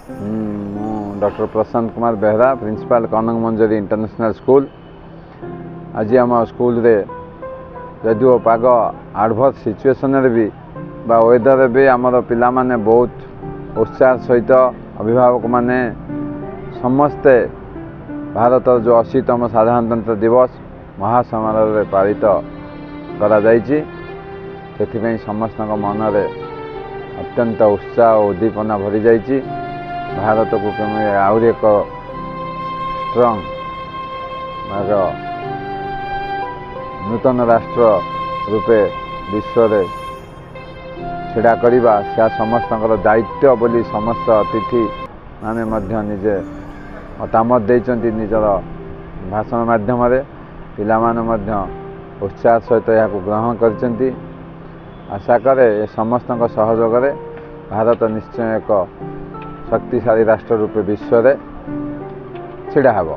Doctor Prashant Kumar Behera principal कनक मंजरी international school. आज आम school रे जदिव पाग एडवर्स सिचुएशन भी बा वेदर भी आमर पिला माने बहुत उत्साह सहित अभिभावक माने समस्ते भारत जो 80तम साधारणतंत्र दिवस महासमारोह पालित करा जायछि। सेथिपई समस्त मनरे अत्यंत उत्साह और उद्दीपना भरी जायछि। भारत को केमी आहुरी एक स्ट्रंग नूतन राष्ट्र रूपे विश्व रे छिड़ा करिबा से समस्त दायित्व बोली समस्त अतिथि माने मध्य निजे मतामत देइचंती निजर भाषण माध्यम पिला माने मध्य उत्साह सहित यह ग्रहण करचंती। आशा करे समस्त सहयोग रे भारत निश्चय एक शक्तिशाली राष्ट्र रूपे विश्व रे छिड़ा हेबो।